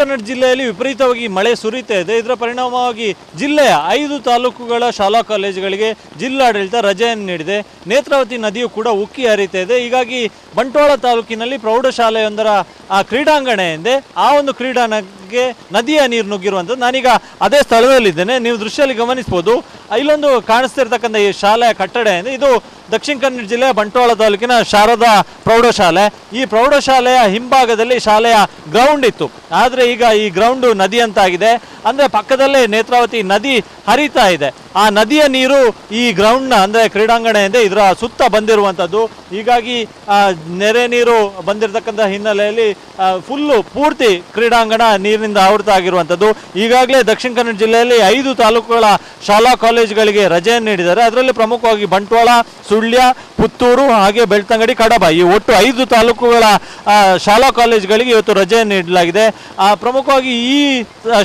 ಕನ್ನಡ ಜಿಲ್ಲೆಯಲ್ಲಿ ವಿಪರೀತವಾಗಿ ಮಳೆ ಸುರಿತಾ ಇದೆ. ಇದರ ಪರಿಣಾಮವಾಗಿ ಜಿಲ್ಲೆಯ 5 ತಾಲೂಕುಗಳ ಶಾಲಾ ಕಾಲೇಜುಗಳಿಗೆ ಜಿಲ್ಲಾಡಳಿತ ರಜೆಯನ್ನು ನೀಡಿದೆ. ನೇತ್ರಾವತಿ ನದಿಯು ಕೂಡ ಉಕ್ಕಿ ಹರಿತಾ ಇದೆ. ಹೀಗಾಗಿ ಬಂಟ್ವಾಳ ತಾಲೂಕಿನಲ್ಲಿ ಪ್ರೌಢಶಾಲೆಯೊಂದರ ಕ್ರೀಡಾಂಗಣ ಇದೆ. ಆ ಒಂದು ಕ್ರೀಡಾಂಗಣಕ್ಕೆ ನದಿಯ ನೀರು ನುಗ್ಗಿರುವಂಥದ್ದು. ನಾನೀಗ ಅದೇ ಸ್ಥಳದಲ್ಲಿದ್ದೇನೆ. ನೀವು ದೃಶ್ಯದಲ್ಲಿ ಗಮನಿಸಬಹುದು, ಇಲ್ಲೊಂದು ಕಾಣಿಸ್ತಿರ್ತಕ್ಕಂಥ ಈ ಶಾಲೆಯ ಕಟ್ಟಡ ಇದೆ. ಇದು ದಕ್ಷಿಣ ಕನ್ನಡ ಜಿಲ್ಲೆಯ ಬಂಟ್ವಾಳ ತಾಲೂಕಿನ ಶಾರದಾ ಪ್ರೌಢಶಾಲೆ. ಈ ಪ್ರೌಢಶಾಲೆಯ ಹಿಂಭಾಗದಲ್ಲಿ ಶಾಲೆಯ ಗ್ರೌಂಡ್ ಇತ್ತು. ಆದರೆ ಈಗ ಈ ಗ್ರೌಂಡು ನದಿ ಅಂತಾಗಿದೆ. ಅಂದರೆ ಪಕ್ಕದಲ್ಲೇ ನೇತ್ರಾವತಿ ನದಿ ಹರಿತಾ ಇದೆ. ಆ ನದಿಯ ನೀರು ಈ ಗ್ರೌಂಡ್ನ ಅಂದರೆ ಕ್ರೀಡಾಂಗಣ ಇದೆ ಇದರ ಸುತ್ತ ಬಂದಿರುವಂಥದ್ದು. ಹೀಗಾಗಿ ನೆರೆ ನೀರು ಬಂದಿರತಕ್ಕಂಥ ಹಿನ್ನೆಲೆಯಲ್ಲಿ ಪೂರ್ತಿ ಕ್ರೀಡಾಂಗಣ ನೀರಿನಿಂದ ಆವೃತ ಆಗಿರುವಂಥದ್ದು. ಈಗಾಗಲೇ ದಕ್ಷಿಣ ಕನ್ನಡ ಜಿಲ್ಲೆಯಲ್ಲಿ 5 ತಾಲೂಕುಗಳ ಶಾಲಾ ಕಾಲೇಜುಗಳಿಗೆ ರಜೆಯನ್ನು ನೀಡಿದ್ದಾರೆ. ಅದರಲ್ಲಿ ಪ್ರಮುಖವಾಗಿ ಬಂಟ್ವಾಳ, ಸುಳ್ಯ, ಪುತ್ತೂರು ಹಾಗೆ ಬೆಳ್ತಂಗಡಿ, ಕಡಬ ಈ ಒಟ್ಟು 5 ತಾಲೂಕುಗಳ ಶಾಲಾ ಕಾಲೇಜುಗಳಿಗೆ ಇವತ್ತು ರಜೆಯನ್ನು ನೀಡಲಾಗಿದೆ. ಪ್ರಮುಖವಾಗಿ ಈ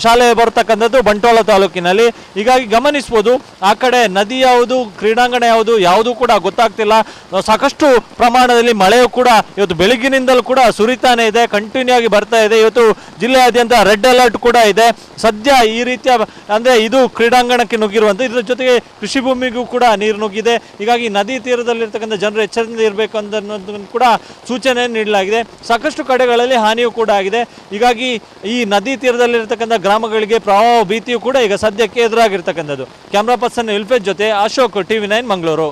ಶಾಲೆ ಬರ್ತಕ್ಕಂಥದ್ದು ಬಂಟ್ವಾಳ ತಾಲೂಕಿನಲ್ಲಿ. ಹೀಗಾಗಿ ಗಮನಿಸ್ಬೋದು, ಆ ಕಡೆ ನದಿ ಯಾವುದು, ಕ್ರೀಡಾಂಗಣ ಯಾವುದು ಕೂಡ ಗೊತ್ತಾಗ್ತಿಲ್ಲ. ಸಾಕಷ್ಟು ಪ್ರಮಾಣದಲ್ಲಿ ಮಳೆಯೂ ಕೂಡ ಇವತ್ತು ಬೆಳಗ್ಗಿನಿಂದಲೂ ಕೂಡ ಸುರಿತಾನೆ ಇದೆ, ಕಂಟಿನ್ಯೂ ಆಗಿ ಬರ್ತಾ ಇದೆ. ಇವತ್ತು ಜಿಲ್ಲೆಯಾದ್ಯಂತ ರೆಡ್ ಅಲರ್ಟ್ ಕೂಡ ಇದೆ. ಸದ್ಯ ಈ ರೀತಿಯ ಅಂದರೆ ಇದು ಕ್ರೀಡಾಂಗಣಕ್ಕೆ ನುಗ್ಗಿರುವಂಥ, ಇದರ ಜೊತೆಗೆ ಕೃಷಿ ಭೂಮಿಗೂ ಕೂಡ ನೀರು ನುಗ್ಗಿದೆ. ಹೀಗಾಗಿ ನದಿ ತೀರದಲ್ಲಿರ್ತಕ್ಕಂಥ ಜನರು ಎಚ್ಚರದಿಂದ ಇರಬೇಕು ಅನ್ನೋದನ್ನು ಕೂಡ ಸೂಚನೆ ನೀಡಲಾಗಿದೆ. ಸಾಕಷ್ಟು ಕಡೆಗಳಲ್ಲಿ ಹಾನಿಯೂ ಕೂಡ ಆಗಿದೆ. ಹೀಗಾಗಿ ಈ ನದಿ ತೀರದಲ್ಲಿರ್ತಕ್ಕಂಥ ಗ್ರಾಮಗಳಿಗೆ ಪ್ರವಾಹ ಭೀತಿಯೂ ಕೂಡ ಈಗ ಸದ್ಯಕ್ಕೆ ಎದುರಾಗಿರ್ತಕ್ಕಂಥದ್ದು. ಕ್ಯಾಮ್ರಾ ಪರ್ಸನ್ ಇಲ್ಫೇಜ್ ಜೊತೆ ಅಶೋಕ್, TV9 ಮಂಗಳೂರು.